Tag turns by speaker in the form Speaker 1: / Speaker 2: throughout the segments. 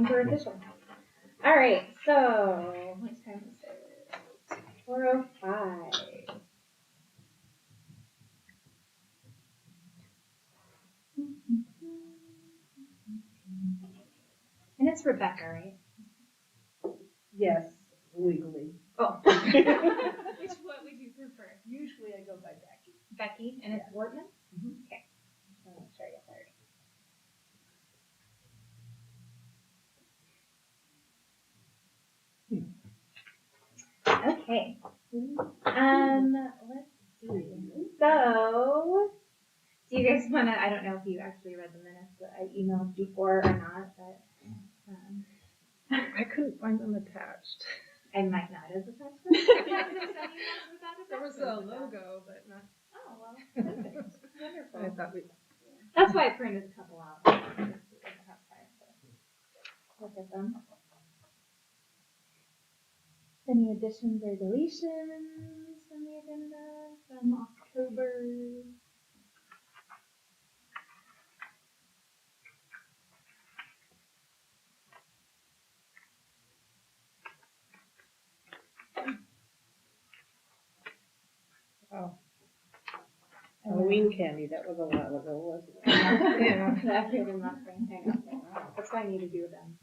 Speaker 1: November edition. All right, so what time is it? 4:05. And it's Rebecca, right?
Speaker 2: Yes, legally.
Speaker 1: Oh. Which what would you prefer?
Speaker 2: Usually I go by Becky.
Speaker 1: Becky, and it's Wortman?
Speaker 2: Mm-hmm.
Speaker 1: Okay. Just want to make sure I get that right. Okay. Let's see. So, do you guys want to? I don't know if you actually read the minutes that I emailed before or not, but
Speaker 2: I couldn't find them attached.
Speaker 1: I might not have attached them.
Speaker 2: There was a logo, but not.
Speaker 1: Oh well, perfect. Wonderful.
Speaker 2: I thought we.
Speaker 1: That's why I printed a couple out. Just so we can have time to look at them. Any additions or deletions from the agenda from October?
Speaker 2: Oh. Halloween candy, that was a while ago, wasn't it?
Speaker 1: Yeah, that appeared in my spring hangout. That's why I need to do them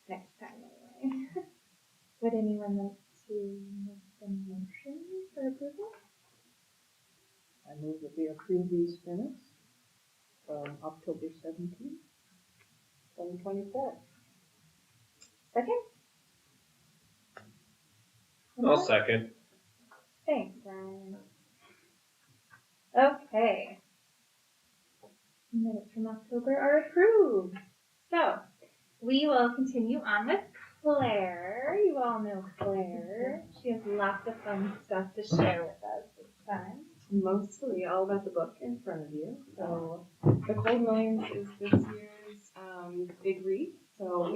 Speaker 1: next time anyway. Would anyone like to make a motion for approval?
Speaker 2: I move that we approve these minutes from October 17th, 2024.
Speaker 1: Second?
Speaker 3: I'll second.
Speaker 1: Thanks, Brian. Okay. Minutes from October are approved. So, we will continue on with Claire. You all know Claire. She has lots of fun stuff to share with us this time.
Speaker 4: Mostly all about the book in front of you. So, The Cold Millions is this year's big read. So,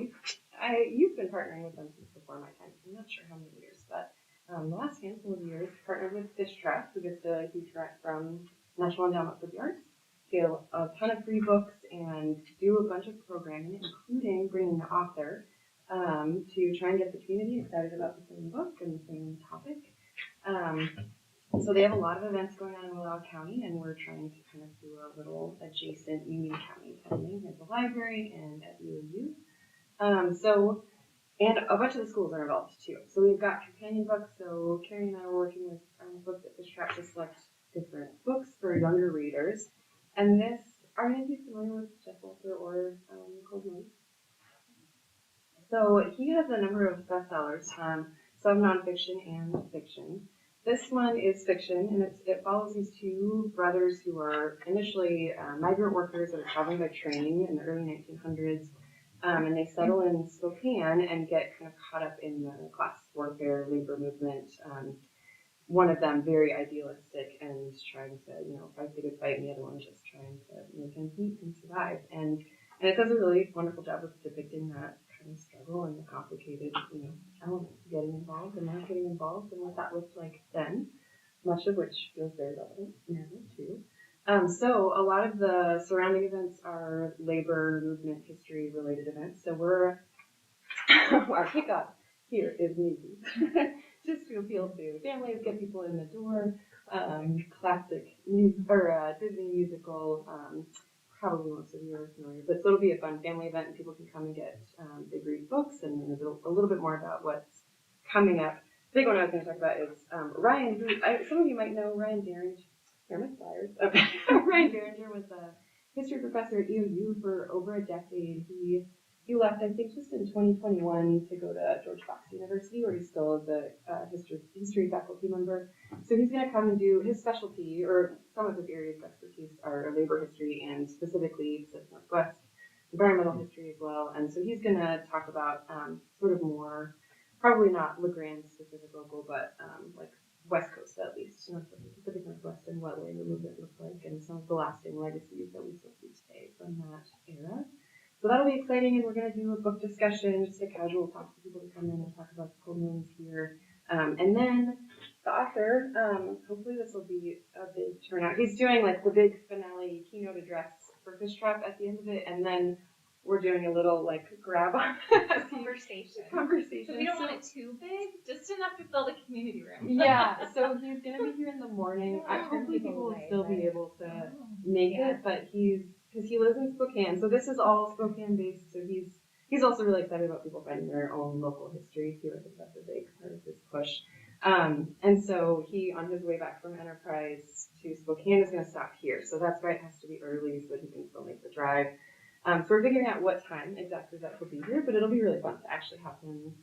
Speaker 4: you've been partnering with them since before my time. I'm not sure how many years, but the last handful of years, partnered with Fish Trap, who gets a huge grant from National Endowment for the Arts, get a ton of free books and do a bunch of programming, including bringing the author to try and get the community excited about the same book and the same topic. So they have a lot of events going on in Willard County, and we're trying to kind of do a little adjacent Union County thing at the library and at UAU. And a bunch of the schools are involved too. So we've got companion books. So Carrie and I were working with books at Fish Trap to select different books for younger readers. And this, are any of you familiar with Jeff Walter or Cold Millions? So he has a number of bestsellers, some nonfiction and fiction. This one is fiction, and it follows these two brothers who are initially migrant workers that are traveling by train in the early 1900s. And they settle in Spokane and get kind of caught up in the class warfare, labor movement. One of them very idealistic and trying to, fight the good fight, and the other one just trying to make ends meet and survive. And it does a really wonderful job of depicting that kind of struggle and the complicated, elements of getting involved and not getting involved and what that looked like then, much of which feels very relevant now too. So a lot of the surrounding events are labor movement history related events. So our kickoff here is movies, just to appeal to families, get people in the door. Classic Disney musical. Probably most of you are familiar, but so it'll be a fun family event, and people can come and get big read books and a little bit more about what's coming up. The big one I was going to talk about is Ryan, who some of you might know, Ryan Derringer. Ryan Derringer was a history professor at EOU for over a decade. He left, I think, just in 2021 to go to George Fox University, where he still is a history faculty member. So he's going to come and do his specialty, or some of his areas of expertise are labor history and specifically Pacific Northwest environmental history as well. And so he's going to talk about sort of more, probably not LeGrand specific local, but like West Coast at least, Pacific Northwest, and what labor movement looked like, and some of the lasting legacies that we still see today from that era. So that'll be exciting, and we're going to do a book discussion, just a casual talk for people to come in and talk about the Cold Millions here. And then the author, hopefully this will be a big turnout. He's doing like the big finale keynote address for Fish Trap at the end of it, and then we're doing a little like grab on
Speaker 1: Conversation.
Speaker 4: conversation.
Speaker 1: So we don't want it too big, just enough to fill the community room.
Speaker 4: Yeah, so he's gonna be here in the morning. Hopefully people will still be able to make it, but because he lives in Spokane, so this is all Spokane based. So he's also really excited about people finding their own local history too. I think that's a big part of his push. And so he, on his way back from Enterprise to Spokane, is going to stop here. So that's why it has to be early so that he can still make the drive. So we're figuring out what time exactly that he'll be here, but it'll be really fun to actually have him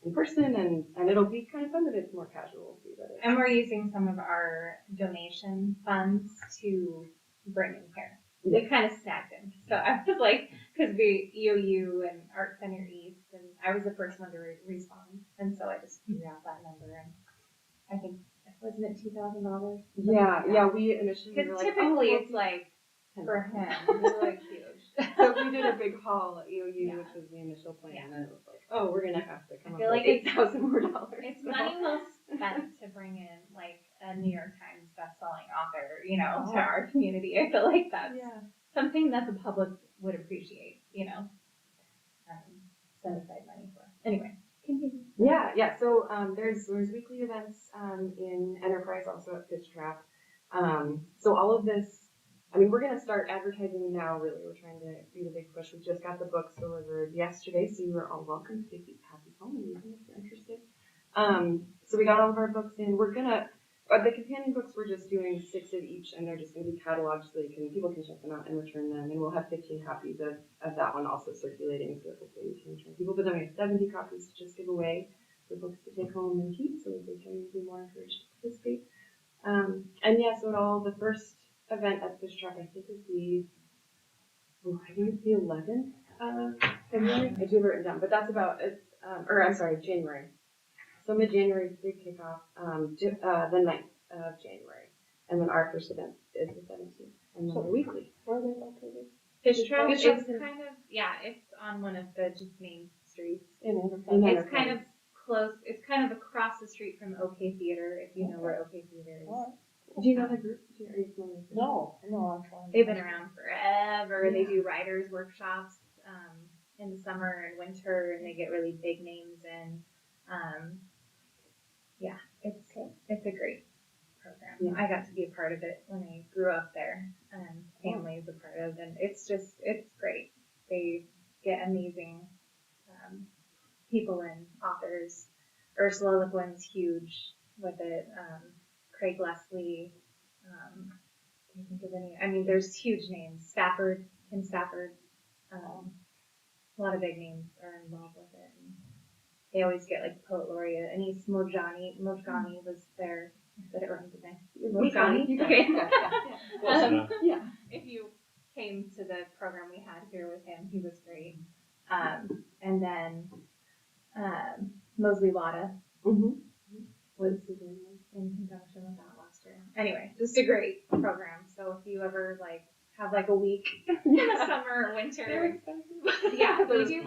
Speaker 4: in person, and it'll be kind of fun that it's more casual too.
Speaker 1: And we're using some of our donation funds to bring him here. They kind of snagged him. So I was like, because we EOU and Art Center East, and I was the first one to respond, and so I just figured out that number, and I think wasn't it $2,000?
Speaker 4: Yeah. We initially were
Speaker 1: Because
Speaker 4: like,
Speaker 1: typically
Speaker 4: oh,
Speaker 1: it's like for him,
Speaker 4: $10,000.
Speaker 1: it's like huge.
Speaker 4: So we did a big haul at EOU,
Speaker 1: Yeah.
Speaker 4: which was the initial plan,
Speaker 1: Yeah.
Speaker 4: and it was like, oh, we're gonna have to come up
Speaker 1: feel
Speaker 4: with
Speaker 1: like
Speaker 4: $8,000 more.
Speaker 1: It's money well spent to bring in like a New York Times bestselling author, to our community. I feel like that's something that the public would appreciate, set aside money for. Anyway, continue.
Speaker 4: Yeah. So there's weekly events in Enterprise, also at Fish Trap. So all of this, I mean, we're gonna start advertising now. Really, we're trying to do the big push. We just got the books delivered yesterday, so you are all welcome to take these copies home and read them if you're interested. So we got all of our books in. We're gonna the companion books. We're just doing 6 of each, and they're just gonna be cataloged so people can check them out and return them. And we'll have 15 copies of that one also circulating, so hopefully we can return people. But then we have 70 copies to just give away for books to take home and keep, so that they can be more encouraged to participate. So the first event at Fish Trap, I think is the 11th of February. I do have it written down, but that's about it. January. So mid-January is the big kickoff. The 9th of January, and then our first event is the 17th, and then the weekly.
Speaker 2: Where are they located?
Speaker 1: Fish Trap
Speaker 4: Fish
Speaker 1: is
Speaker 4: Trap's
Speaker 1: kind of, it's on one of the just main streets.
Speaker 2: In Enterprise.
Speaker 1: It's kind of close. It's kind of across the street from OK Theater, if you know where OK Theater is.
Speaker 2: All right.
Speaker 4: Do you know the group? Are you familiar with it?
Speaker 2: No, I'm trying.
Speaker 1: They've been around forever. Yeah. They do writers workshops in the summer and winter, and they get really big names in. It's a great program. Yeah. I got to be a part of it when I grew up there, and family is a part of, and it's great. They get amazing people and authors. Ursula Le Guin's huge with it. Craig Leslie. Can you think of any? I mean, there's huge names. Tim Stafford. A lot of big names are involved with it. And they always get like poet laureate. Anis Mojgani was there. I said it wrong, didn't I? Mojgani? Okay.
Speaker 3: Yeah.
Speaker 1: If you came to the program we had here with him, he was great. And then Mosley Wada was in conjunction with that last year. Anyway, just a great program. So if you ever have a week in the summer or winter, we do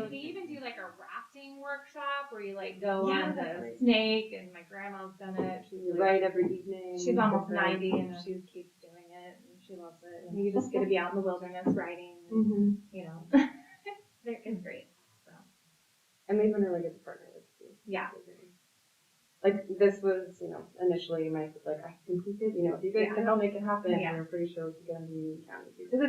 Speaker 1: we even do a rafting workshop where you go on the snake, and my grandma's done it. She
Speaker 4: write every evening.
Speaker 1: She's almost 90 and she keeps doing it, and she loves it. And you just get to be out in the wilderness writing, and, it's great. So.
Speaker 4: And they've been really good to partner with too.
Speaker 1: Yeah.
Speaker 4: This was, initially Mike was like, I think we could, if you guys can help make it happen, we're pretty sure we could get them to Union County too. Because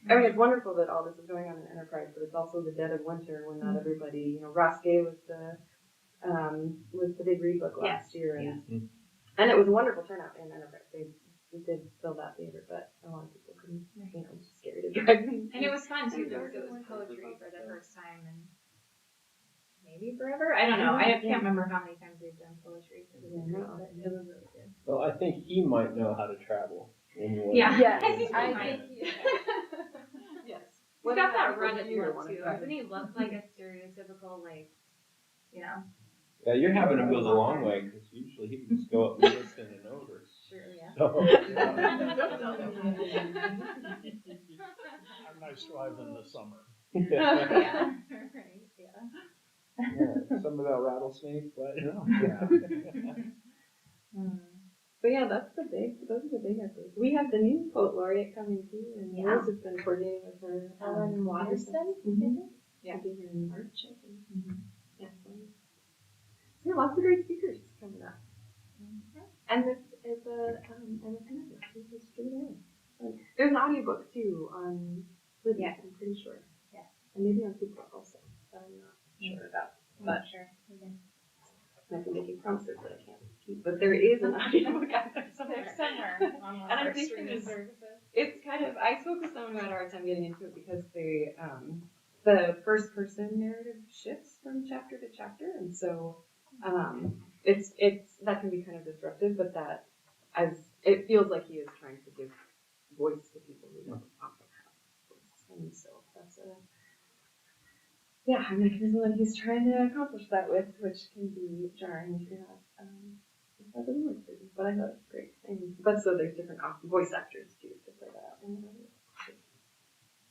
Speaker 4: it's wonderful that all this is going on in Enterprise, but it's also the dead of winter when not everybody, Ross Gay was the big read book last year, and it was a wonderful turnout in Enterprise. They did fill that theater, but a lot of people couldn't, it was scary to drive.
Speaker 1: And it was fun too, because it was poetry for the first time, and maybe forever. I don't know. I can't remember how many times we've done poetry for the winter, but it was really good.
Speaker 3: Well, I think he might know how to travel.
Speaker 1: Yeah.
Speaker 4: Yes.
Speaker 1: I think
Speaker 4: Yes.
Speaker 1: He's got that rugged look too. Doesn't he look like a stereotypical,
Speaker 3: Yeah, you're having to go the long way, because usually he would just go up and listen and over.
Speaker 1: Sure, yeah.
Speaker 3: So,
Speaker 5: A nice drive in the summer.
Speaker 1: Yeah. Right. Yeah.
Speaker 3: Yeah, some of that rattlesnake, but
Speaker 5: Yeah.
Speaker 4: But yeah, those are the big updates. We have the new poet laureate coming too, and
Speaker 1: Yeah.
Speaker 4: Rose has been coordinating with her.
Speaker 1: Ellen Waterston,
Speaker 4: Mhm.
Speaker 1: Yeah.
Speaker 4: She'll be here in March, I think.
Speaker 1: Mhm.
Speaker 4: Yeah, so yeah, lots of great speakers coming up. And this is an audiobook. This is straight away. There's an audiobook too on Libby,
Speaker 1: Yeah.
Speaker 4: I'm pretty sure.
Speaker 1: Yeah.
Speaker 4: And maybe on TikTok also, but I'm not sure about.
Speaker 1: Not sure.
Speaker 4: I've been making promises that I can't keep, but there is an audiobook out there somewhere.
Speaker 1: There's somewhere on one
Speaker 4: And
Speaker 1: of
Speaker 4: I
Speaker 1: our
Speaker 4: think
Speaker 1: streaming
Speaker 4: it is-
Speaker 1: services.
Speaker 4: It's kind of, I spoke with someone who had a hard time getting into it because the first person narrative shifts from chapter to chapter, and so it's that can be kind of disruptive, but that it feels like he is trying to give voice to people who don't often have voice, and so that's a mechanism that he's trying to accomplish that with, which can be jarring if you're not if that doesn't work for you. But I thought it was great, but so there's different voice actors too to play that out.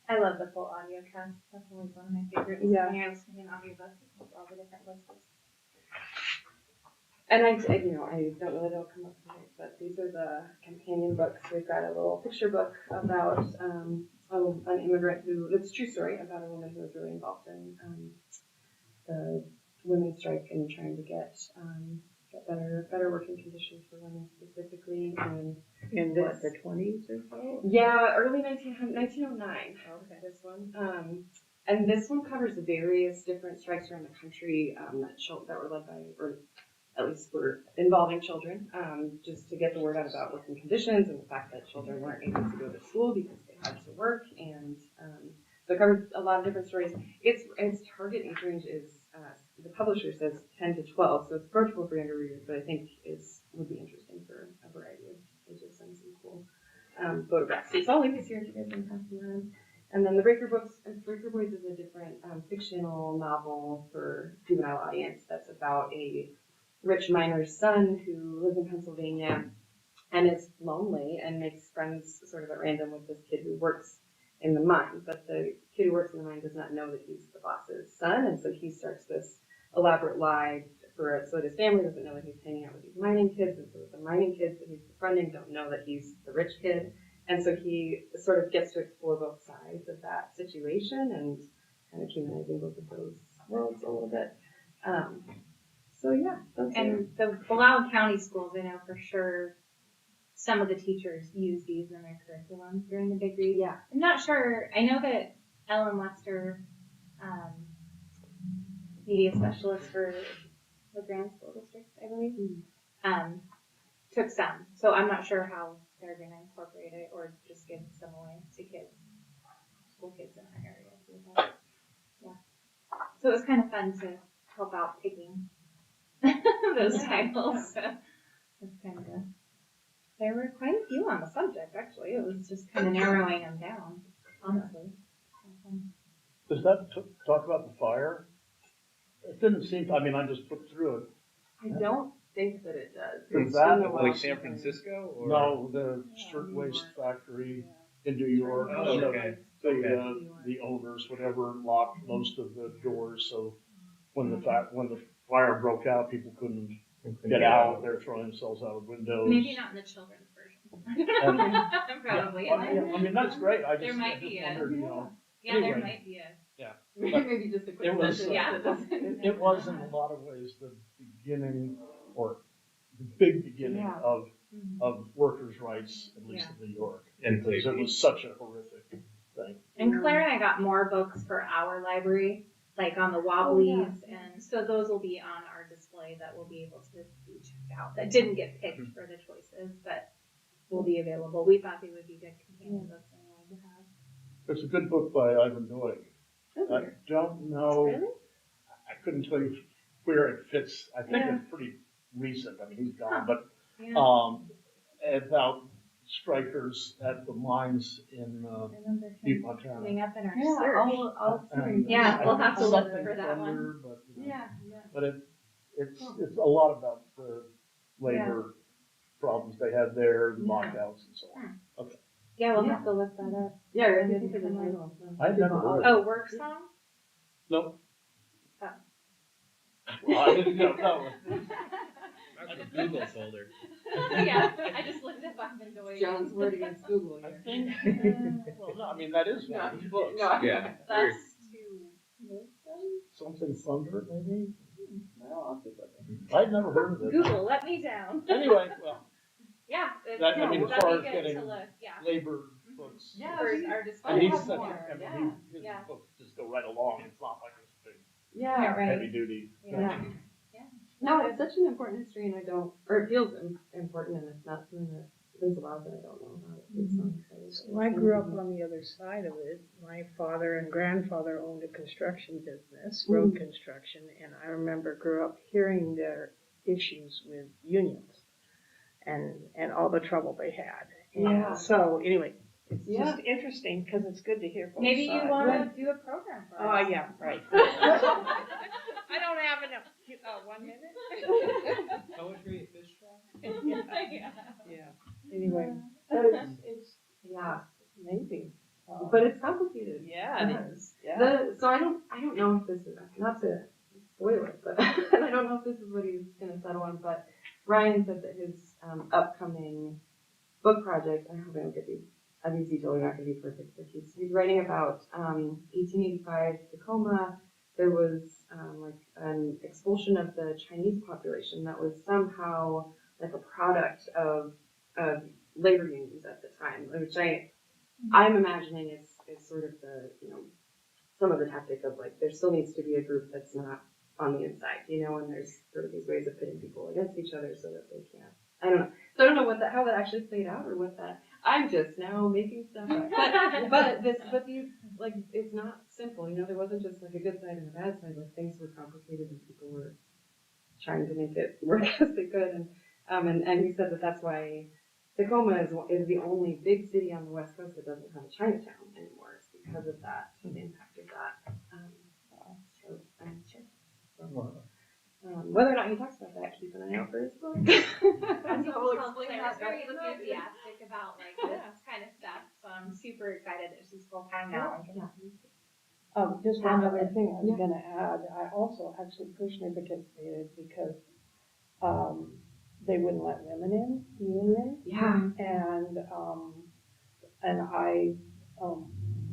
Speaker 1: I love the full audio cast. That's always one of my favorites.
Speaker 4: Yeah.
Speaker 1: When you're listening to an audiobook, with all the different voices.
Speaker 4: And I don't know that it'll come up tonight, but these are the companion books. We've got a little picture book about an immigrant it's a true story about a woman who was really involved in the women's strike and trying to get better working conditions for women specifically. And
Speaker 2: In what, the 20s or so?
Speaker 4: yeah, early 1909.
Speaker 2: Okay.
Speaker 4: This one. And this one covers various different strikes around the country that were led by, or at least were involving children, just to get the word out about working conditions and the fact that children weren't able to go to school because they had to work. And so it covers a lot of different stories. Its target age range is, the publisher says 10 to 12, so it's approachable for younger readers, but I think would be interesting for a variety of ages and some cool photographs. So I'll link this here if you guys want to pass them around. And then the Breaker Boys is a different fictional novel for juvenile audience that's about a rich miner's son who lives in Pennsylvania and is lonely and makes friends sort of at random with this kid who works in the mine. But the kid who works in the mine does not know that he's the boss's son, and so he starts this elaborate lie so that his family doesn't know that he's hanging out with these mining kids, and so that the mining kids that he's befriending don't know that he's the rich kid. And so he sort of gets to explore both sides of that situation and kind of humanizing both of those worlds a little bit. So yeah.
Speaker 1: And the Blount County schools, I know for sure some of the teachers use these in their curriculum during the big read.
Speaker 4: Yeah.
Speaker 1: I'm not sure. I know that Ellen Lester, media specialist for the Grande School District, I believe, took some. So I'm not sure how they're going to incorporate it or just give some away to school kids in our area too. But, yeah. So it was kind of fun to help out picking those titles. So it's kind of there were quite a few on the subject, actually. It was just kind of narrowing them down, honestly.
Speaker 5: Does that talk about the fire? It didn't seem, I just flipped through it.
Speaker 4: I don't think that it does.
Speaker 5: Is
Speaker 4: It's
Speaker 5: that
Speaker 4: been a while
Speaker 3: Like
Speaker 4: since
Speaker 3: San
Speaker 4: I-
Speaker 3: Francisco? Or?
Speaker 5: No, the shirtwaist factory in New York.
Speaker 3: Oh,
Speaker 5: you know,
Speaker 3: okay.
Speaker 5: the owners, whatever, locked most of the doors, so when the fire broke out, people couldn't get out. They're throwing themselves out of windows.
Speaker 1: Maybe not in the children's version. Probably.
Speaker 5: Yeah, that's great.
Speaker 1: There might be a.
Speaker 5: wondered, you know.
Speaker 1: Yeah, there
Speaker 5: Anyway.
Speaker 1: might be a.
Speaker 4: Maybe just a quick
Speaker 5: It was,
Speaker 4: sentence
Speaker 1: Yeah.
Speaker 4: that doesn't-
Speaker 5: It was in a lot of ways the beginning, or the big beginning
Speaker 4: Yeah.
Speaker 5: of workers' rights, at least in New York.
Speaker 3: And
Speaker 5: Because it was such a horrific thing.
Speaker 1: And Claire and I got more books for our library, like on the Wobblies, and so those will be on our display that we'll be able to be checked out. That didn't get picked for the choices, but will be available. We thought they would be good companion books anyway to have.
Speaker 5: There's a good book by Ivan Doig. I don't know,
Speaker 1: Really?
Speaker 5: I couldn't tell you where it fits. I think it's pretty recent. He's gone, but
Speaker 1: Yeah.
Speaker 5: about strikers at the mines in
Speaker 1: I remember him
Speaker 5: Butte, Montana.
Speaker 1: coming up in our
Speaker 4: Yeah,
Speaker 1: search.
Speaker 4: I'll
Speaker 5: And
Speaker 1: Yeah, we'll have to look
Speaker 5: something
Speaker 1: for that one.
Speaker 5: thunder, but,
Speaker 1: Yeah.
Speaker 5: But it's a lot about the labor problems they had there, the lockouts and so on.
Speaker 1: Yeah, we'll have to look that up.
Speaker 4: Yeah,
Speaker 1: I
Speaker 4: I
Speaker 1: think
Speaker 4: think
Speaker 1: it's
Speaker 4: the
Speaker 1: in
Speaker 4: title.
Speaker 5: I've never heard of it.
Speaker 1: Oh, work song?
Speaker 5: No.
Speaker 1: Oh.
Speaker 5: Well, I didn't know. No.
Speaker 3: I That's a Google folder.
Speaker 1: Yeah, I just looked up Ivan Doig.
Speaker 4: John's word against Google
Speaker 5: I
Speaker 4: here.
Speaker 5: think, well, no, I mean, that is one of his books.
Speaker 4: No,
Speaker 3: Yeah.
Speaker 1: That's too.
Speaker 5: Something Thunder, maybe?
Speaker 4: Well, I'll keep looking.
Speaker 5: I'd never heard of it.
Speaker 1: Google, let me down.
Speaker 5: Anyway, well,
Speaker 1: Yeah, it's,
Speaker 5: That- I mean, as
Speaker 1: that'd
Speaker 5: far
Speaker 1: be
Speaker 5: as
Speaker 1: good
Speaker 5: getting
Speaker 1: to look, yeah.
Speaker 5: labor books.
Speaker 4: Yeah,
Speaker 1: For
Speaker 4: we-
Speaker 1: our
Speaker 5: And
Speaker 1: discussion.
Speaker 5: he's
Speaker 4: have
Speaker 5: such,
Speaker 4: more,
Speaker 5: I mean,
Speaker 4: yeah.
Speaker 5: his
Speaker 1: Yeah.
Speaker 5: books just go right along. It's not like this big,
Speaker 4: Yeah.
Speaker 1: Right.
Speaker 5: heavy duty.
Speaker 1: Yeah.
Speaker 4: No, it's such an important history, and I don't, or it feels important, and it's not something that means a lot that I don't know about it. So I'm excited.
Speaker 2: So I grew up on the other side of it. My father and grandfather owned a construction business, road construction, and I remember grew up hearing their issues with unions and all the trouble they had. And
Speaker 4: Yeah.
Speaker 2: so anyway, it's
Speaker 4: Yeah.
Speaker 2: just interesting because it's good to hear both
Speaker 1: Maybe you
Speaker 2: sides.
Speaker 1: want to do a program for
Speaker 2: Oh,
Speaker 1: us.
Speaker 2: yeah, right. I don't have enough, 1 minute?
Speaker 3: Poetry at Fish Trap?
Speaker 1: Yeah.
Speaker 2: Yeah, anyway, but it's
Speaker 4: Yeah,
Speaker 2: amazing.
Speaker 4: but it's complicated.
Speaker 2: Yeah, it is, yeah.
Speaker 4: So I don't know if this is, not to spoil it, but I don't know if this is what he's gonna settle on, but Ryan said that his upcoming book project, I hope I don't get these details are not gonna be perfect, but he's writing about 1885 Tacoma. There was like an expulsion of the Chinese population that was somehow like a product of labor unions at the time, which I'm imagining is sort of the, some of the tactic of like, there still needs to be a group that's not on the inside, and there's sort of these ways of pitting people against each other so that they can't, I don't know. So I don't know how that actually played out or what that, I'm just now making stuff up. But these, like, it's not simple, there wasn't just like a good side and a bad side, like things were complicated and people were trying to make it work as they could. And he said that that's why Tacoma is the only big city on the West Coast that doesn't have a Chinatown anymore. It's because of that, the impact of that. So I'm sure. Whether or not he talks about that, keep an eye out for his book.
Speaker 1: I think
Speaker 4: We'll
Speaker 1: Claire's
Speaker 4: explain that.
Speaker 1: very enthusiastic about like this kind of stuff, so I'm super excited that she's full time now.
Speaker 2: Just one other thing I was
Speaker 4: Yeah.
Speaker 2: gonna add, I also actually personally participated because, they wouldn't let women in the union.
Speaker 4: Yeah.
Speaker 2: And I,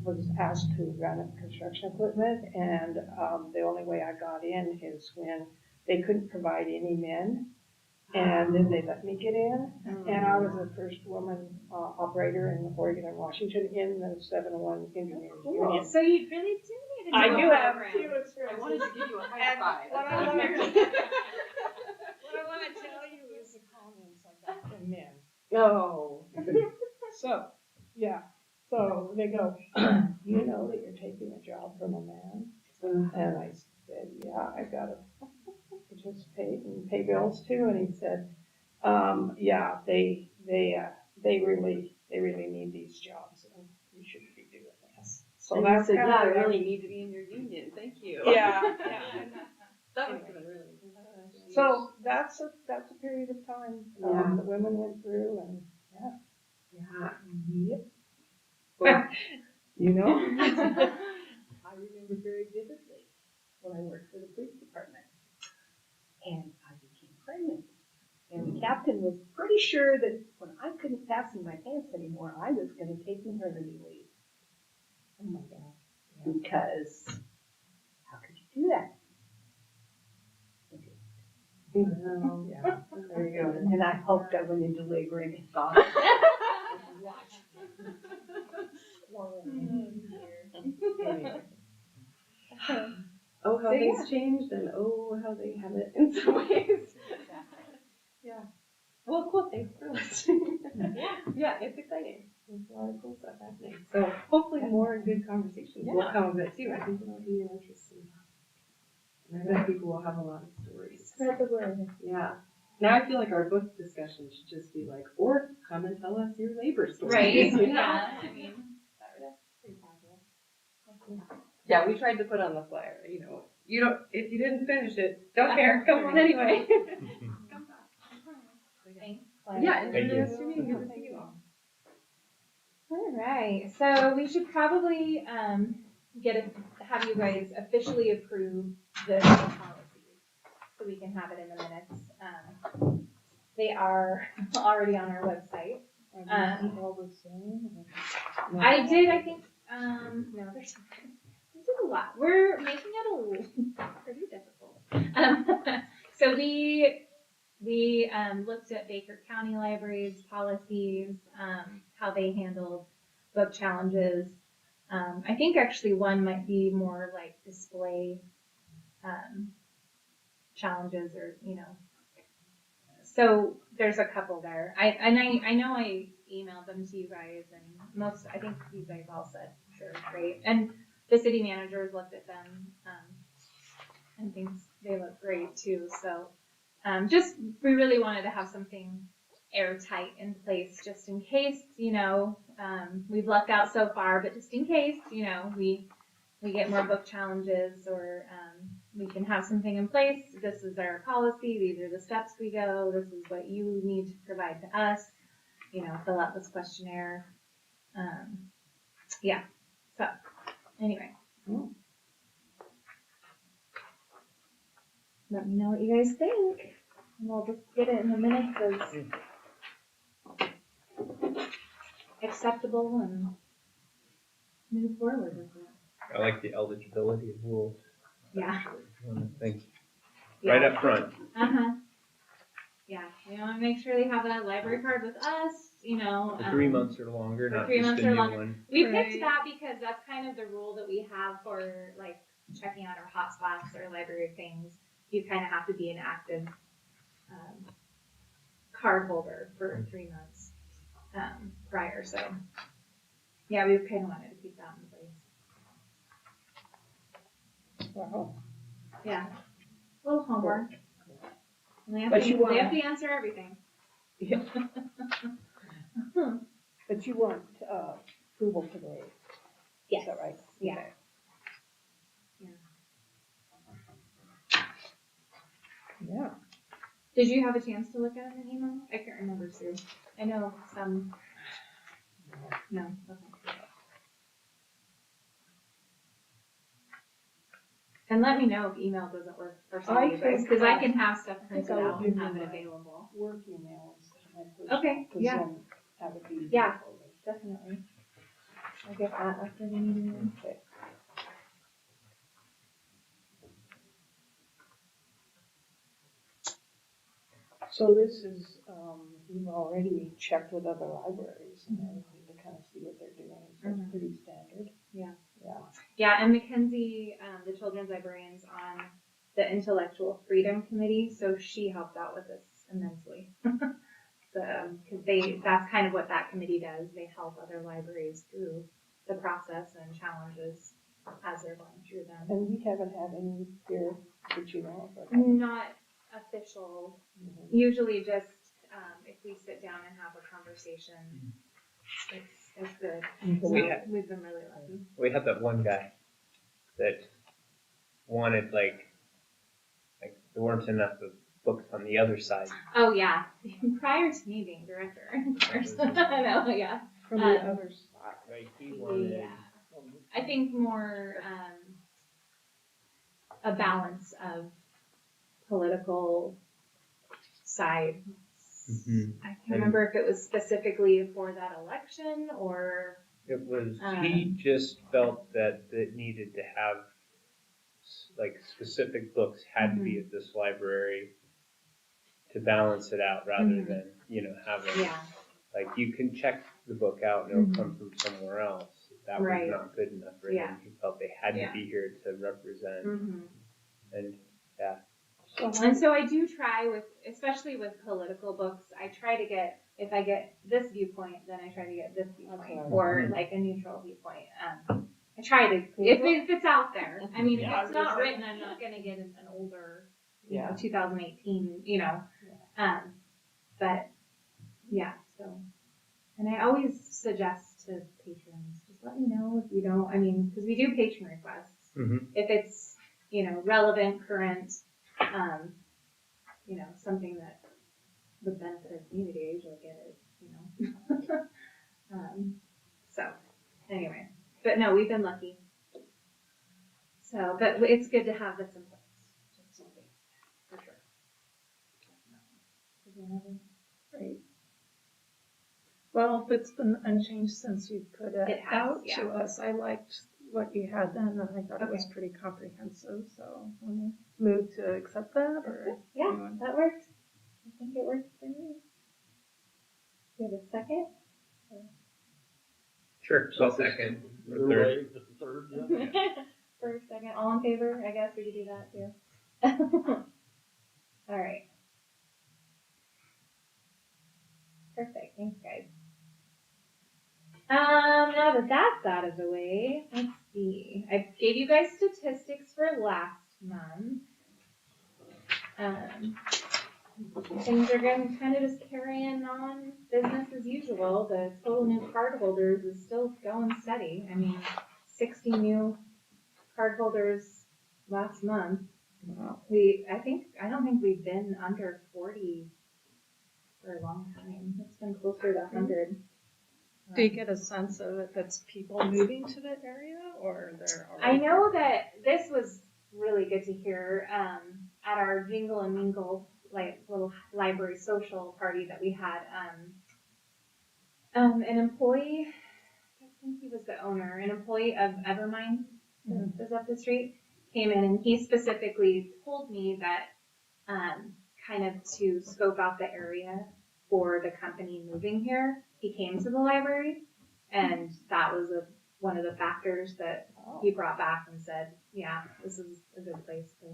Speaker 2: was asked to run up construction equipment, and, the only way I got in is when they couldn't provide any men, and then they let me get in, and I was the first woman, operator in Oregon and Washington in the 701 engineers union.
Speaker 1: So you really do need to
Speaker 2: I
Speaker 1: do
Speaker 2: do
Speaker 1: a
Speaker 2: have
Speaker 1: program.
Speaker 2: a few
Speaker 4: I
Speaker 2: experiences.
Speaker 4: wanted to give you a high
Speaker 2: And
Speaker 4: five.
Speaker 2: what I wanna tell you is the comments I got from men.
Speaker 4: Oh.
Speaker 2: So, yeah, so they go, you know that you're taking a job from a man? And I said, yeah, I gotta participate and pay bills too. And he said, yeah, they really need these jobs and you shouldn't be doing this. So
Speaker 4: And
Speaker 2: that's
Speaker 4: you said,
Speaker 2: kind
Speaker 4: yeah,
Speaker 2: of
Speaker 4: I really need to be in your union. Thank you.
Speaker 2: yeah.
Speaker 4: That was really.
Speaker 2: So that's a period of time
Speaker 4: Yeah.
Speaker 2: the women went through, and
Speaker 4: Yeah.
Speaker 2: yep.
Speaker 4: Well,
Speaker 2: You know?
Speaker 6: I remember very vividly when I worked for the police department. And I became pregnant. And the captain was pretty sure that when I couldn't fasten my pants anymore, I was going to take maternity leave. Oh my God. Because how could you do that?
Speaker 2: Yeah.
Speaker 6: There you go. And I hoped I went into labor and it thought.
Speaker 2: Anyway.
Speaker 4: Oh, how things changed, and oh, how they have it in some ways. Yeah. Well, cool. Thanks for listening. Yeah, it's exciting. There's a lot of cool stuff happening. So hopefully more good conversations will come of it too. I think it'll be an interesting topic. And I bet people will have a lot of stories.
Speaker 2: Spread the word.
Speaker 4: Yeah. Now I feel like our book discussion should just be like, or come and tell us your labor stories.
Speaker 1: Right.
Speaker 4: You know?
Speaker 1: Yeah. I mean, that's pretty possible.
Speaker 4: Yeah, we tried to put on the flyer, if you didn't finish it, don't care, come on anyway. Come back.
Speaker 1: Thanks.
Speaker 4: Yeah,
Speaker 3: Thank you.
Speaker 4: nice to meet you. Good to see you all.
Speaker 1: All right, so we should probably have you guys officially approve the policies, so we can have it in the minutes. They are already on our website.
Speaker 2: Are these all the same?
Speaker 1: I did, I think, no, there's a lot. We're making it a little pretty difficult. So we looked at Baker County Libraries policies, how they handled book challenges. I think actually one might be more like display challenges, or so there's a couple there. I know I emailed them to you guys, and I think you guys all said sure, great. And the city managers looked at them and thinks they look great too. So we really wanted to have something airtight in place just in case, we've lucked out so far, but just in case, we get more book challenges, or we can have something in place. This is our policy. These are the steps we go. This is what you need to provide to us. Fill out this questionnaire. Yeah. So anyway, let me know what you guys think, and we'll just get it in the minutes as acceptable and move forward with it.
Speaker 3: I like the eligibility of rules.
Speaker 1: Yeah.
Speaker 3: One of the things
Speaker 1: Yeah.
Speaker 3: right up front.
Speaker 1: Yeah, we want to make sure they have a library card with us,
Speaker 3: For 3 months or longer,
Speaker 1: for
Speaker 3: not
Speaker 1: 3
Speaker 3: just
Speaker 1: months
Speaker 3: a
Speaker 1: or
Speaker 3: new
Speaker 1: longer.
Speaker 3: one.
Speaker 1: We
Speaker 6: Right.
Speaker 1: picked that because that's kind of the rule that we have for like checking out our hotspots or library things. You kind of have to be an active card holder for 3 months prior. So yeah, we kind of wanted to keep that in place.
Speaker 2: Wow.
Speaker 1: Yeah, a little homework. And they have,
Speaker 2: But
Speaker 1: to,
Speaker 2: you want-
Speaker 1: they have to answer everything.
Speaker 2: Yeah. But you want approval today,
Speaker 1: Yes.
Speaker 2: is that right?
Speaker 1: Yeah.
Speaker 2: Okay. Yeah.
Speaker 1: Did you have a chance to look at an email? I can't remember, Sue. I know some. No. Okay. And let me know if email doesn't work for some of you guys, because I can have stuff printed
Speaker 2: I will
Speaker 1: out
Speaker 2: give
Speaker 1: and have
Speaker 2: you
Speaker 1: it
Speaker 2: my-
Speaker 1: available.
Speaker 2: Work email instead of my personal.
Speaker 1: Okay,
Speaker 2: 'Cause
Speaker 1: yeah.
Speaker 2: then that would be easier
Speaker 1: Yeah.
Speaker 2: for me.
Speaker 1: Definitely. I'll get that after the meeting.
Speaker 2: Okay. So this is, you've already checked with other libraries and everything to kind of see what they're doing, so it's pretty standard.
Speaker 1: Yeah.
Speaker 2: Yeah.
Speaker 1: Yeah, and Mackenzie, the children's librarian's on the Intellectual Freedom Committee, so she helped out with this immensely. Because that's kind of what that committee does. They help other libraries through the process and challenges as they're going through them.
Speaker 2: And we haven't had any here that you know of.
Speaker 1: Not official. Usually just if we sit down and have a conversation, it's good. So we've been really lucky.
Speaker 3: We had that one guy that wanted like there weren't enough of books on the other side.
Speaker 1: Oh yeah, prior to me being director, of course. I know, yeah.
Speaker 2: From the other side.
Speaker 3: Like he wanted.
Speaker 1: Yeah. I think more a balance of political sides. I can't remember if it was specifically for that election or.
Speaker 3: It was. He just felt that it needed to have like specific books had to be at this library to balance it out, rather than having like you can check the book out and it'll come from somewhere else. That was not good enough for him. He felt they had to be here to represent, and
Speaker 1: And so I do try with, especially with political books, I try to get, if I get this viewpoint, then I try to get this viewpoint, or like a neutral viewpoint. I try to, if it's out there. I mean, if it's not written, I'm not going to get an older, 2018, but yeah, so. And I always suggest to patrons, just let me know if you don't, because we do patron requests. If it's, relevant, current, something that would benefit our community, I usually get it, so, anyway. But no, we've been lucky. So, but it's good to have this in place, just in case, for sure. whenever.
Speaker 2: Great. Well, if it's been unchanged since you put it
Speaker 1: It has,
Speaker 2: out
Speaker 1: yeah.
Speaker 2: to us, I liked what you had then, and I thought it was
Speaker 1: Okay.
Speaker 2: pretty comprehensive, so want to move to accept that, or?
Speaker 1: Yeah,
Speaker 2: anyone?
Speaker 1: that works. I think it works for me. Do you have a second?
Speaker 3: Sure, so second, or
Speaker 5: Either
Speaker 3: third.
Speaker 5: way, the third, yeah.
Speaker 1: First, second, all in favor? I guess we could do that too. All right. Perfect. Thanks, guys. Now that that's out of the way, let's see. I gave you guys statistics for last month. Things are going kind of just carrying on business as usual. The total new card holders is still going steady. I mean, 60 new card holders last month.
Speaker 2: Wow.
Speaker 1: I don't think we've been under 40 for a long time. It's been closer to 100.
Speaker 2: Do you get a sense of if it's people moving to the area, or they're
Speaker 1: I
Speaker 2: already?
Speaker 1: know that this was really good to hear at our Jingle and Mingle little library social party that we had. An employee, I think he was the owner, an employee of Evermind that was up the street, came in and he specifically told me that kind of to scope out the area for the company moving here, he came to the library, and that was one of the factors that he brought back and said, yeah, this is a good place to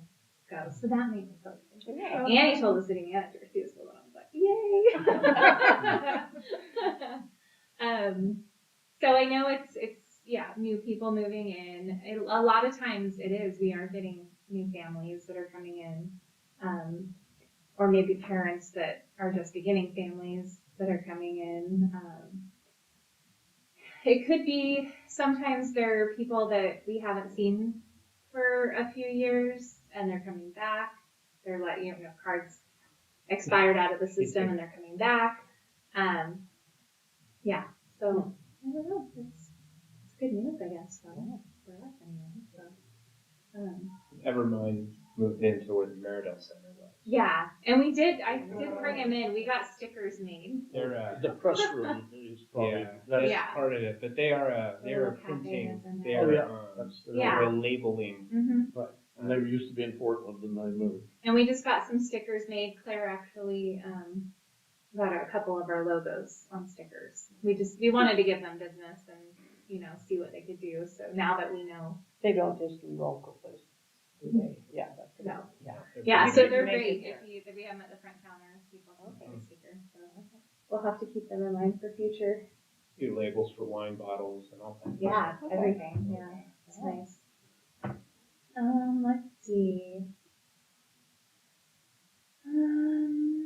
Speaker 1: go. So that made me feel good.
Speaker 2: Yeah.
Speaker 1: And he told the city manager too, so I was like, yay! So I know it's new people moving in. A lot of times it is, we are getting new families that are coming in. Or maybe parents that are just beginning families that are coming in. It could be sometimes there are people that we haven't seen for a few years and they're coming back. They're cards expired out of the system and they're coming back. Yeah, so I don't know. It's good news, I guess, for us anyway. So,
Speaker 3: Evermind moved into where the Meridell Center was.
Speaker 1: yeah, and I did bring him in. We got stickers made.
Speaker 3: They're
Speaker 5: The press room is probably,
Speaker 3: that's
Speaker 1: Yeah.
Speaker 3: part of it, but they are
Speaker 1: Little
Speaker 3: printing,
Speaker 1: cafe is in
Speaker 3: they
Speaker 1: there.
Speaker 3: are
Speaker 5: that's,
Speaker 1: Yeah.
Speaker 3: labeling.
Speaker 1: Mm-hmm.
Speaker 5: and they used to be in Portland and they moved.
Speaker 1: And we just got some stickers made. Claire actually got a couple of our logos on stickers. We wanted to give them business and see what they could do. So now that we know,
Speaker 2: They don't just do local business, do they? Yeah, that's good.
Speaker 1: No.
Speaker 2: Yeah.
Speaker 1: so
Speaker 2: You
Speaker 1: they're
Speaker 2: make
Speaker 1: great.
Speaker 2: it
Speaker 1: If we have them at the front counter, people can take a sticker. So we'll have to keep them in mind for future.
Speaker 3: Do labels for wine bottles and all that.
Speaker 1: Yeah,
Speaker 2: Okay.
Speaker 1: everything. Yeah, it's nice. Let's see.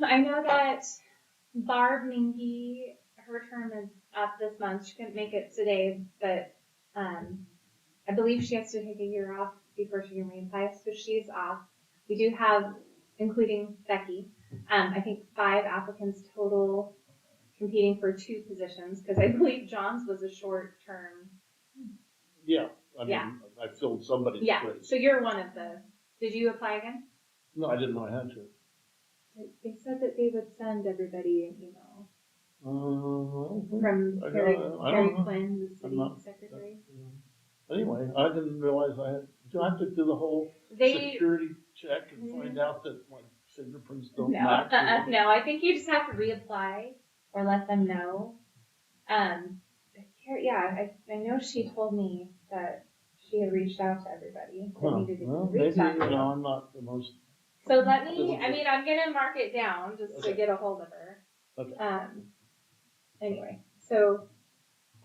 Speaker 1: I know that Barb Mingy, her term is up this month. She couldn't make it today, but I believe she has to take a year off before she can reapply, so she's off. We do have, including Becky, I think 5 applicants total competing for 2 positions, because I believe John's was a short term.
Speaker 5: Yeah, I mean,
Speaker 1: Yeah.
Speaker 5: I filled somebody's
Speaker 1: Yeah,
Speaker 5: place.
Speaker 1: so you're one of the, did you apply again?
Speaker 5: No, I didn't know I had to.
Speaker 1: They said that they would send everybody an email from
Speaker 5: I
Speaker 1: Carrie
Speaker 5: don't know.
Speaker 1: Quinn, the
Speaker 5: I'm
Speaker 1: city
Speaker 5: not-
Speaker 1: secretary.
Speaker 5: Anyway, I didn't realize do I have to do the whole
Speaker 1: They,
Speaker 5: security check and find out that my fingerprints don't
Speaker 1: no,
Speaker 5: match?
Speaker 1: no, I think you just have to reapply or let them know. I know she told me that she had reached out to everybody that needed to
Speaker 5: Well,
Speaker 1: be
Speaker 5: maybe,
Speaker 1: reached out to.
Speaker 5: I'm not the most.
Speaker 1: So let me, I'm gonna mark it down just to
Speaker 5: Okay.
Speaker 1: get a hold of her.
Speaker 5: Okay.
Speaker 1: Anyway, so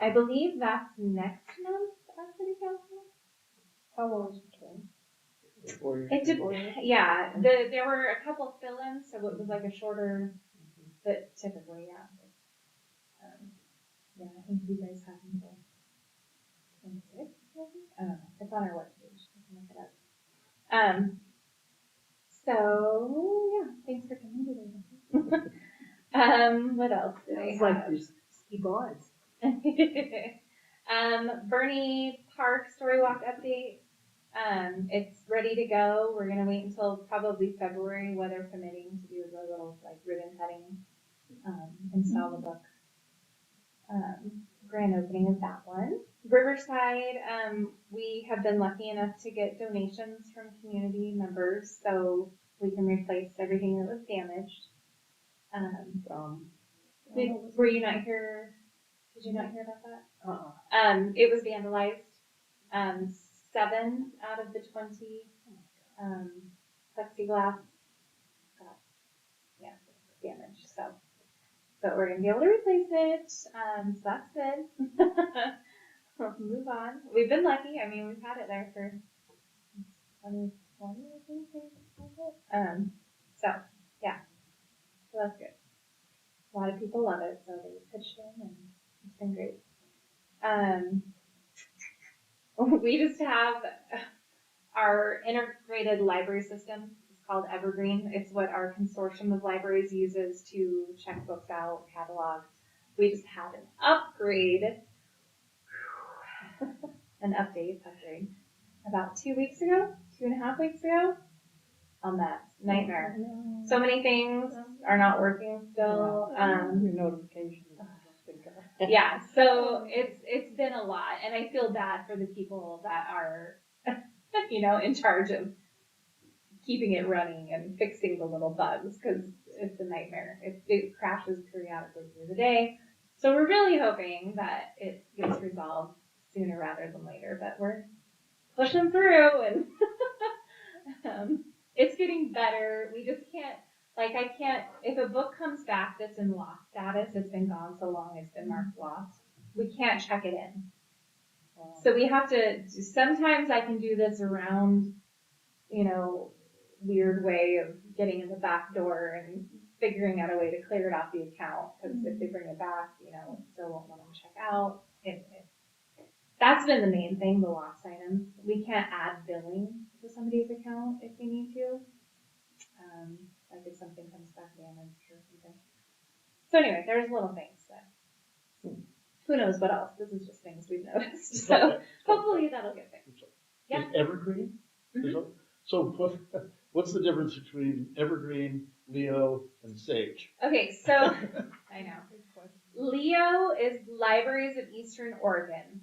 Speaker 1: I believe that's next month at City Council.
Speaker 2: How long is the term?
Speaker 1: It did, yeah, there were a couple fill-ins, so it was like a shorter, but typically, yeah. I think you guys have until 26, maybe? I don't know, it's on our webpage, I can look it up. So, yeah, thanks for coming today. What else did I
Speaker 6: It's
Speaker 1: have?
Speaker 6: like there's ski bonds.
Speaker 1: Bernie Park Story Walk update. It's ready to go. We're gonna wait until probably February, weather permitting, to do the little like ribbon cutting, install the book. Grand opening of that one. Riverside, we have been lucky enough to get donations from community members, so we can replace everything that was damaged. Were you not here? Did you not hear about that? It was vandalized. 7 out of the 20 plexiglass got damaged. So we're gonna be able to replace it. So that's good. We'll move on. We've been lucky. I mean, we've had it there for 2020, I think. So yeah, so that's good. A lot of people love it, so they pitched in, and it's been great. We just have our integrated library system. It's called Evergreen. It's what our consortium of libraries uses to check books out, catalog. We just had an upgrade, upgrade about 2 weeks ago, 2.5 weeks ago. On that nightmare. So many things are not working still.
Speaker 2: Your notifications.
Speaker 1: Yeah, so it's been a lot, and I feel bad for the people that are, in charge of keeping it running and fixing the little bugs, because it's a nightmare. It crashes periodically through the day. So we're really hoping that it gets resolved sooner rather than later, but we're pushing through, and it's getting better. We just can't, if a book comes back that's in lost status, it's been gone so long, it's been marked lost, we can't check it in. So we have to, sometimes I can do this around, weird way of getting in the back door and figuring out a way to clear it off the account, because if they bring it back, it still won't let them check out. That's been the main thing, the lost items. We can't add billing to somebody's account if we need to. Like if something comes back damaged or something. So anyway, there's little things that, who knows what else. This is just things we've noticed. So hopefully that'll get fixed. Yeah.
Speaker 5: Is Evergreen?
Speaker 1: Mm-hmm.
Speaker 5: So what's the difference between Evergreen, Leo, and Sage?
Speaker 1: Okay, so I know. Leo is Libraries of Eastern Oregon.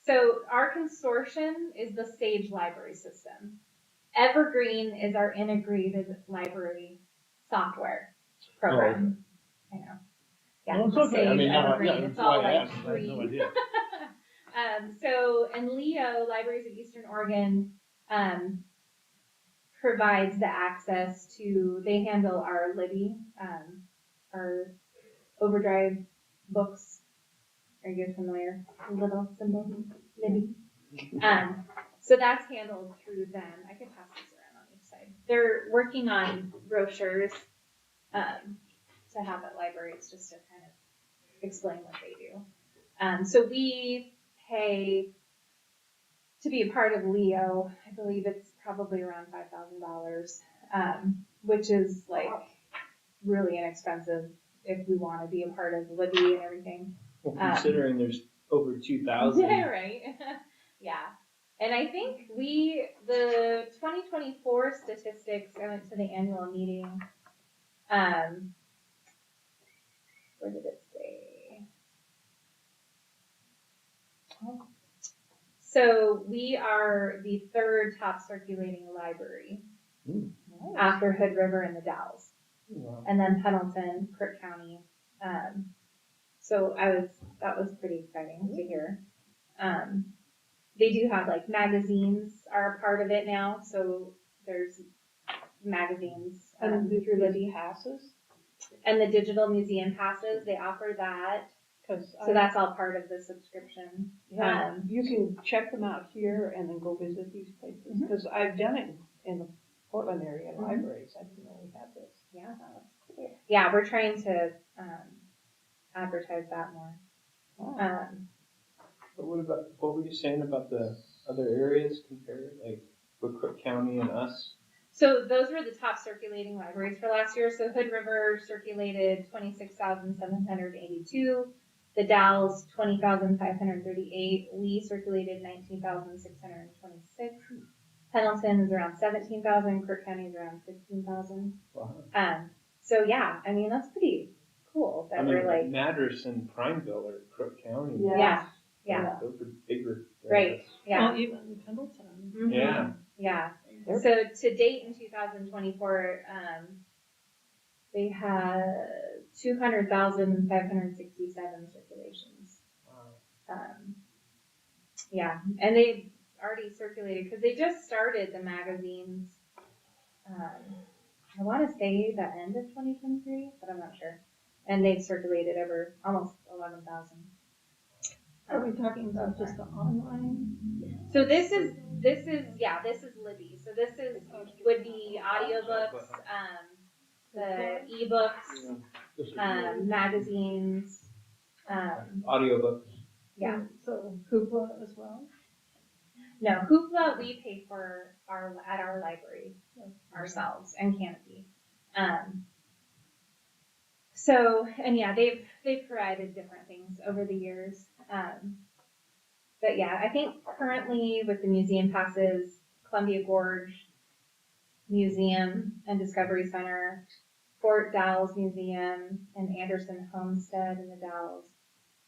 Speaker 1: So our consortium is the Sage library system. Evergreen is our integrated library software program. Oh, okay. I know. Yeah,
Speaker 5: no, it's okay.
Speaker 1: Sage,
Speaker 5: I mean,
Speaker 1: Evergreen, it's all like
Speaker 5: I had no
Speaker 1: green.
Speaker 5: idea.
Speaker 1: So, and Leo, Libraries of Eastern Oregon, provides the access to, they handle our Libby, our Overdrive books. Are you guys familiar? The little symbol, Libby. So that's handled through them. I could pass this around on each side. They're working on brochures to have at libraries, just to kind of explain what they do. So we pay to be a part of Leo. I believe it's probably around $5,000, which is like really inexpensive if we want to be a part of Libby and everything.
Speaker 3: Well, considering there's over 2,000.
Speaker 1: Yeah, right. Yeah. And I think the 2024 statistics, I went to the annual meeting. Where did it say? So we are the 3rd top circulating library after Hood River and the Dalles.
Speaker 3: Wow.
Speaker 1: And then Pendleton, Crook County. So that was pretty exciting to hear. They do have magazines are a part of it now, so there's magazines through Libby
Speaker 2: passes.
Speaker 1: And the digital museum passes, they offer that. So that's all part of the subscription.
Speaker 2: Yeah, you can check them out here and then go visit these places, because I've done it in the Portland area libraries. I didn't know we had this.
Speaker 1: Yeah, that's cool. Yeah, we're trying to advertise that more.
Speaker 2: Wow.
Speaker 3: But what were you saying about the other areas compared, with Cook County and us?
Speaker 1: So those were the top circulating libraries for last year. So Hood River circulated 26,782. The Dalles, 20,538. Lee circulated 19,626. Pendleton is around 17,000. Kirk County is around 15,000.
Speaker 3: Wow.
Speaker 1: So yeah, I mean, that's pretty cool that we're like,
Speaker 3: Madras and Prineville are Crook County.
Speaker 1: yeah, yeah,
Speaker 3: Those are bigger.
Speaker 1: right, yeah.
Speaker 2: Well, even Pendleton.
Speaker 1: Mhm.
Speaker 3: Yeah.
Speaker 1: Yeah.
Speaker 2: They're-
Speaker 1: So to date in 2024, they had 200,567 circulations.
Speaker 3: Wow.
Speaker 1: Yeah, and they already circulated because they just started the magazines. I want to say the end of 2023, but I'm not sure. And they've circulated over almost 11,000.
Speaker 2: Are we talking about just the online?
Speaker 1: So this is Libby. So this would be audiobooks, the ebooks, magazines,
Speaker 3: Audiobooks.
Speaker 1: yeah.
Speaker 2: So Hoopla as well?
Speaker 1: No, Hoopla we pay for at our library ourselves and Canopy. So and yeah, they've provided different things over the years. But yeah, I think currently with the museum passes, Columbia Gorge Museum and Discovery Center, Fort Dalles Museum and Anderson Homestead in the Dalles,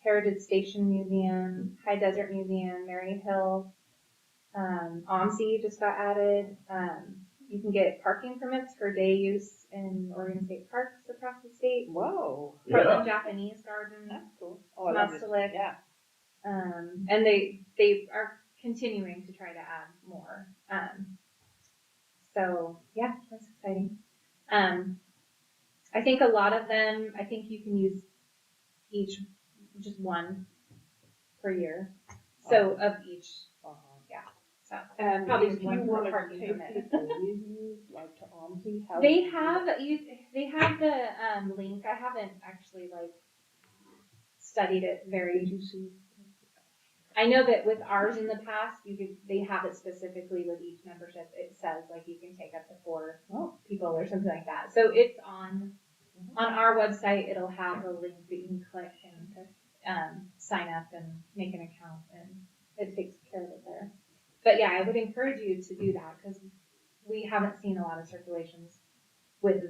Speaker 1: Heritage Station Museum, High Desert Museum, Mary Hill, OMSI just got added. You can get parking permits for day use in Oregon State parks across the state.
Speaker 2: Whoa,
Speaker 1: Portland Japanese Garden,
Speaker 2: that's cool. Oh, I love it.
Speaker 1: Muscelic.
Speaker 2: Yeah.
Speaker 1: And they are continuing to try to add more. So yeah, that's exciting. I think a lot of them, I think you can use just one per year. So of each, yeah. So
Speaker 2: And
Speaker 1: probably
Speaker 2: if
Speaker 1: just
Speaker 2: you
Speaker 1: one
Speaker 2: want to
Speaker 1: parking
Speaker 2: take
Speaker 1: permit.
Speaker 2: people with you, like to OMSI, how
Speaker 1: They
Speaker 2: do you do
Speaker 1: have
Speaker 2: that?
Speaker 1: they have the link. I haven't actually like studied it very.
Speaker 2: Did you see?
Speaker 1: I know that with ours in the past, they have it specifically with each membership. It says like you can take up to 4 people or something like that. So it's on our website. It'll have a link that you can click and sign up and make an account, and it takes care of it there. But yeah, I would encourage you to do that because we haven't seen a lot of circulations with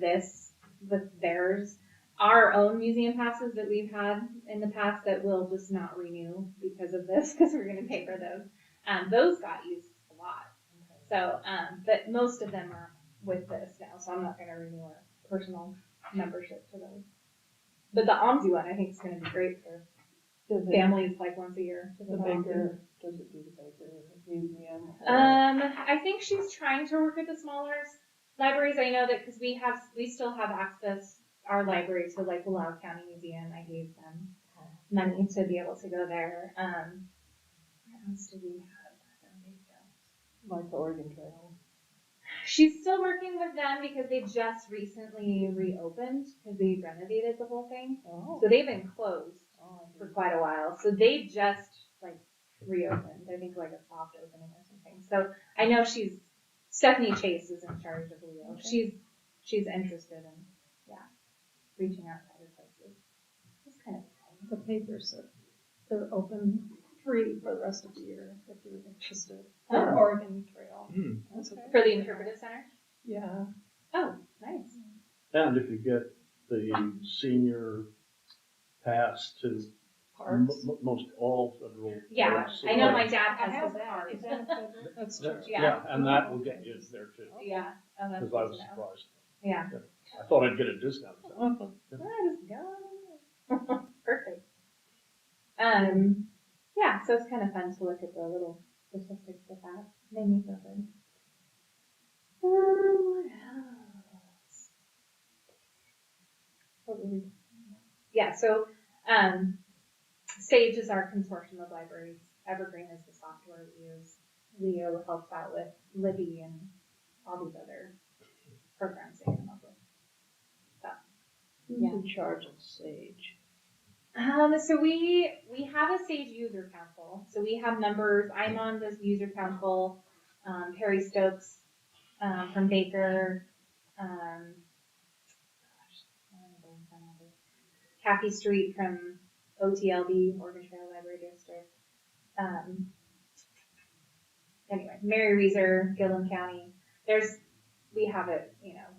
Speaker 1: theirs. Our own museum passes that we've had in the past that we'll just not renew because of this, because we're going to pay for those got used a lot. So, but most of them are with this now, so I'm not going to renew our personal membership to those. But the OMSI one, I think, is going to be great for families like once a year. To
Speaker 2: The Baker, does it do the Baker Museum?
Speaker 1: I think she's trying to work with the smaller libraries. I know that because we still have access, our library, to like the Loudoun County Museum. I gave them money to be able to go there. What else do we have?
Speaker 2: Like the Oregon Trail.
Speaker 1: She's still working with them because they just recently reopened because they renovated the whole thing.
Speaker 2: Oh.
Speaker 1: So they've been closed for quite a while. So they just like reopened. I think like a soft opening or something. So I know Stephanie Chase is in charge of Leo. Okay. She's interested in reaching out to other places. It's kind of exciting.
Speaker 2: The paper said they're open free for the rest of the year if you're interested. The Oregon Trail. That's okay.
Speaker 1: For the Interpretive Center?
Speaker 2: Yeah.
Speaker 1: Oh, nice.
Speaker 5: And if you get the senior pass to
Speaker 2: Parks.
Speaker 5: most all federal
Speaker 1: Yeah,
Speaker 5: parks.
Speaker 1: I know my dad
Speaker 2: I
Speaker 1: has
Speaker 2: have
Speaker 1: his
Speaker 2: that.
Speaker 1: card.
Speaker 2: Is that a federal? That's true.
Speaker 1: Yeah.
Speaker 5: And that will get you there too.
Speaker 1: Yeah. Oh, that's
Speaker 5: Because I
Speaker 1: good
Speaker 5: was
Speaker 1: to know.
Speaker 5: surprised.
Speaker 1: Yeah.
Speaker 5: I thought I'd get a discount.
Speaker 1: That is gone. Perfect. Yeah, so it's kind of fun to look at the little statistics with that. Made me feel good. What else? What were we talking about? Yeah, so SAGE is our consortium of libraries. Evergreen is the software we use. Leo helps out with Libby and all these other programs they come up with.
Speaker 2: Who's in charge of SAGE?
Speaker 1: So we have a SAGE user council. So we have members. I'm on this user council. Perry Stokes from Baker. Kathy Street from OTLD, Oregon Trail Library District. Anyway, Mary Reeser, Gillum County. We have it,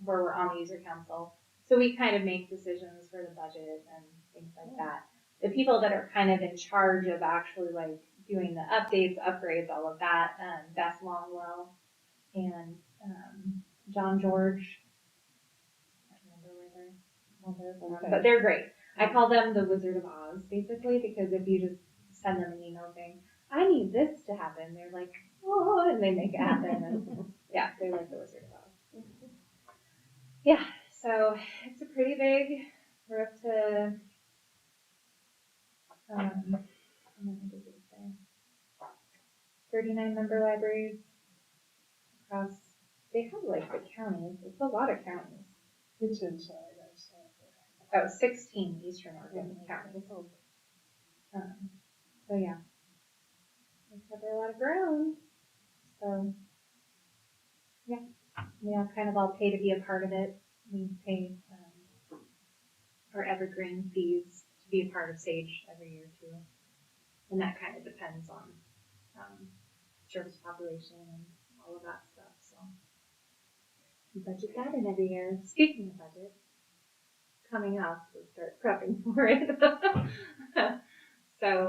Speaker 1: where we're on the user council. So we kind of make decisions for the budget and things like that. The people that are kind of in charge of actually like doing the updates, upgrades, all of that, Beth Longwell and John George. I can't remember where they're from, but they're great. I call them the Wizard of Oz, basically, because if you just send them an email saying, I need this to happen, they're like, oh, and they make it happen. And yeah, they're like the Wizard of Oz. Yeah, so it's a pretty big, we're up to, how many did we say? 39 member libraries across, they have like the counties, it's a lot of counties.
Speaker 2: It's inside, I saw it.
Speaker 1: Oh, 16 Eastern Oregon counties. So yeah, we cover a lot of ground. So yeah, we all kind of all pay to be a part of it. We pay our evergreen fees to be a part of SAGE every year too, and that kind of depends on service population and all of that stuff. So we budget that in every year. Speaking of budget, coming up, we'll start prepping for it. So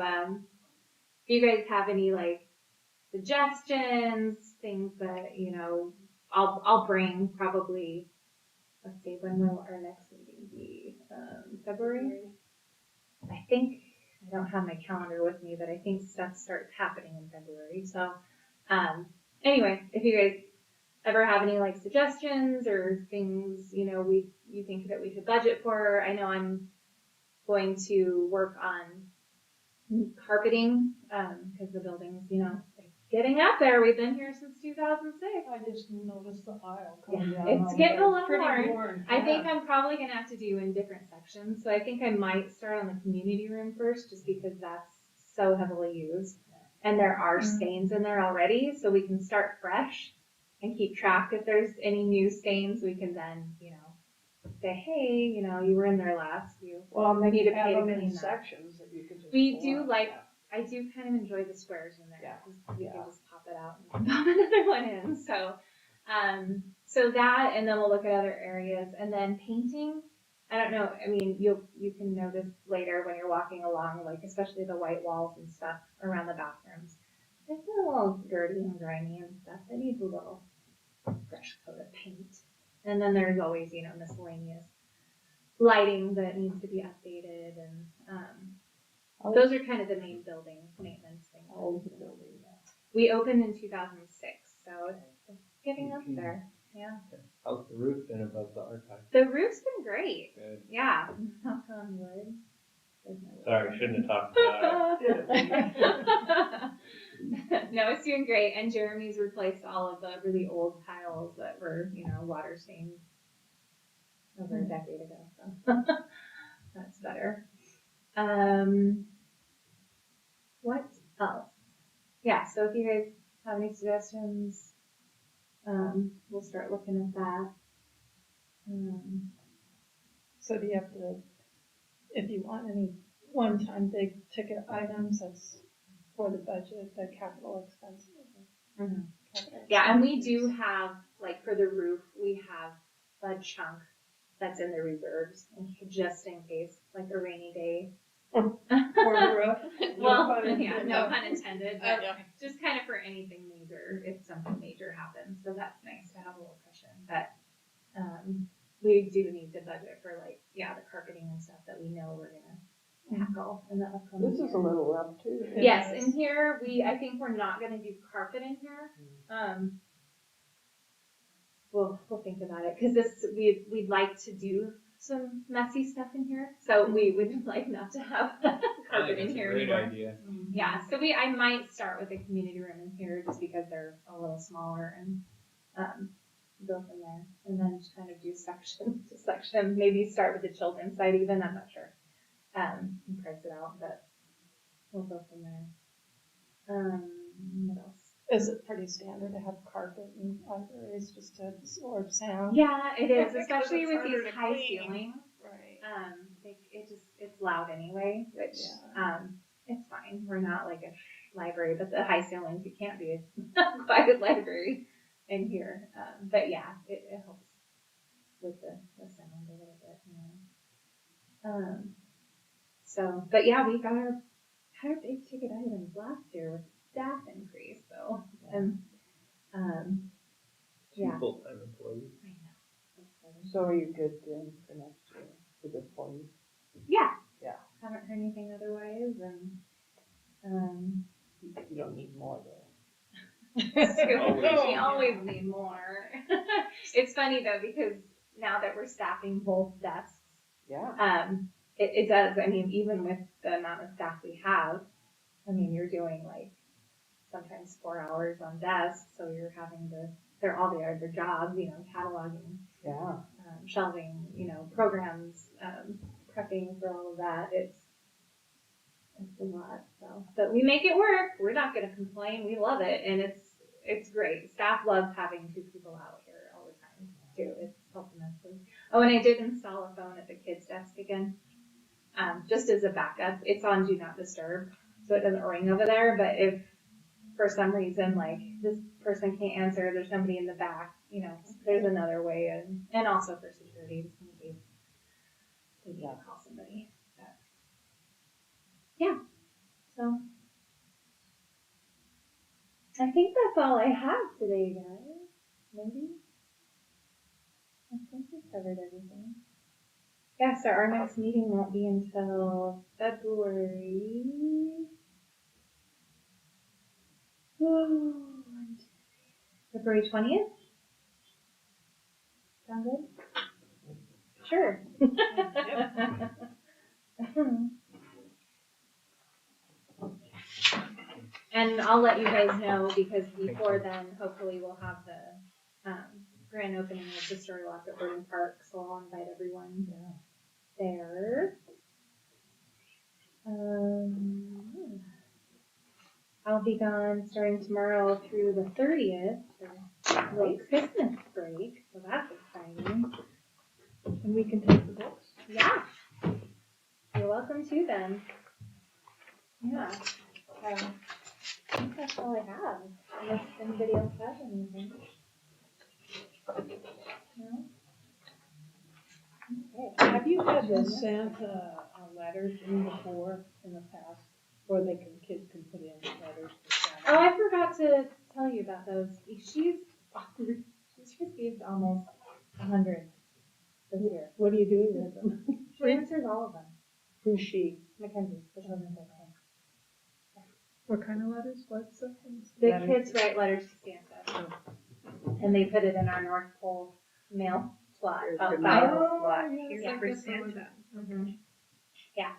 Speaker 1: if you guys have any like suggestions, things that I'll bring probably. Let's see, when will our next meeting be? February? I think, I don't have my calendar with me, but I think stuff starts happening in February. So, anyway, if you guys ever have any like suggestions or things, you think that we should budget for, I know I'm going to work on carpeting, because the building's, getting up there. We've been here since 2006.
Speaker 2: I just noticed the aisle coming down.
Speaker 1: It's getting a little
Speaker 2: pretty
Speaker 1: worn.
Speaker 2: worn.
Speaker 1: I think I'm probably gonna have to do in different sections. So I think I might start on the community room first, just because that's so heavily used. And there are stains in there already, so we can start fresh and keep track. If there's any new stains, we can then, say, hey, you were in there last.
Speaker 2: Well, maybe
Speaker 1: need to
Speaker 2: have
Speaker 1: pay to
Speaker 2: them in
Speaker 1: clean that.
Speaker 2: sections that you could just.
Speaker 1: We
Speaker 2: pull
Speaker 1: do
Speaker 2: out.
Speaker 1: like, I do kind of enjoy the squares in there.
Speaker 2: Yeah.
Speaker 1: Because we can just pop it out and pop another one in. So, so that, and then we'll look at other areas. And then painting, I don't know, I mean, you can notice later when you're walking along, like especially the white walls and stuff around the bathrooms. It's a little dirty and grimy and stuff. It needs a little fresh coat of paint. And then there's always, miscellaneous lighting that needs to be updated, and those are kind of the main building maintenance things.
Speaker 2: Old building, yeah.
Speaker 1: We opened in 2006, so it's getting up there. Yeah.
Speaker 3: How's the roof been above the archive?
Speaker 1: The roof's been great.
Speaker 3: Good.
Speaker 1: Yeah. Knock on wood.
Speaker 3: Sorry, shouldn't have talked about it.
Speaker 1: No, it's doing great. And Jeremy's replaced all of the really old tiles that were, water stained over a decade ago. So that's better. What else? Yeah, so if you guys have any suggestions, we'll start looking at that.
Speaker 7: So do you have to, if you want any one-time big ticket items, that's for the budget, the capital expenses?
Speaker 1: Mhm.
Speaker 7: Capital
Speaker 1: Yeah, and we
Speaker 7: expenses.
Speaker 1: do have, like for the roof, we have a chunk that's in the reserves, just in case, like a rainy day.
Speaker 7: For the roof?
Speaker 1: Well,
Speaker 7: No pun
Speaker 1: yeah,
Speaker 7: intended.
Speaker 1: no pun intended, but
Speaker 7: Yeah.
Speaker 1: just kind of for anything major, if something major happens. So that's nice to have a little cushion. But we do need to budget for the carpeting and stuff that we know we're gonna tackle in the upcoming
Speaker 2: This is a
Speaker 1: year.
Speaker 2: little rough too.
Speaker 1: Yes, in here I think we're not gonna do carpet in here. We'll think about it because we'd like to do some messy stuff in here, so we would like not to have
Speaker 3: I
Speaker 1: carpet
Speaker 3: think
Speaker 1: in
Speaker 3: it's a
Speaker 1: here
Speaker 3: great
Speaker 1: anymore.
Speaker 3: idea.
Speaker 1: Yeah, so I might start with the community room in here just because they're a little smaller and go from there, and then just kind of do section to section. Maybe start with the children's side even. I'm not sure. And price it out, but we'll go from there. What else?
Speaker 7: Is it pretty standard to have carpet in libraries just to absorb sound?
Speaker 1: Yeah, it is,
Speaker 7: Because
Speaker 1: especially
Speaker 7: it's
Speaker 1: with
Speaker 7: harder
Speaker 1: these
Speaker 7: to
Speaker 1: high
Speaker 7: clean.
Speaker 1: ceilings.
Speaker 7: Right.
Speaker 1: It's loud anyway, which, it's fine. We're not like a library, but the high ceilings, you can't be a quiet library in here. But yeah, it helps with the sound a little bit, So, but yeah, we got our big ticket items last year with staff increase, so, and, yeah.
Speaker 3: 2 full-time employees.
Speaker 1: I know. That's funny.
Speaker 2: So are you good then for next year with employees?
Speaker 1: Yeah.
Speaker 2: Yeah.
Speaker 1: Haven't heard anything otherwise, and,
Speaker 2: You don't need more though.
Speaker 1: we always need more. It's funny though, because now that we're staffing both desks,
Speaker 2: Yeah.
Speaker 1: it does, I mean, even with the amount of staff we have, I mean, you're doing like sometimes 4 hours on desk, so you're having to, they're all the other jobs, cataloging,
Speaker 2: Yeah.
Speaker 1: shelving, programs, prepping for all of that. It's a lot, so, but we make it work. We're not going to complain. We love it, and it's great. Staff loves having 2 people out here all the time too. It's helped immensely. Oh, and I did install a phone at the kids' desk again, just as a backup. It's on Do Not Disturb, so it doesn't ring over there. But if for some reason, like, this person can't answer, there's somebody in the back, there's another way, and also for security, just in case they need to call somebody. But, yeah, so I think that's all I have today, guys. Maybe? I think we covered everything. Yeah, so our next meeting won't be until February. February 20th? Sound good? Sure. And I'll let you guys know, because before then, hopefully we'll have the grand opening of the Story Walk at Burton Park, so I'll invite everyone there. I'll be gone starting tomorrow through the 30th for a little Christmas break, so that's exciting.
Speaker 7: And we can take the books.
Speaker 1: Yeah. You're welcome to then. Yeah. So, I think that's all I have, unless anybody else has anything. No? Okay.
Speaker 7: Have you had the Santa letters in before in the past, where kids can put in letters to Santa?
Speaker 1: Oh, I forgot to tell you about those. She's received almost 100 this year.
Speaker 7: What are you doing with them?
Speaker 1: She answers all of them.
Speaker 7: Who's she?
Speaker 1: Mackenzie, the children's okay.
Speaker 7: What kind of letters? What's the
Speaker 1: The kids write letters to Santa, and they put it in our North Pole mail slot outside.
Speaker 7: Oh,
Speaker 1: Yeah,
Speaker 7: for Santa.
Speaker 1: Mm-hmm. Yeah.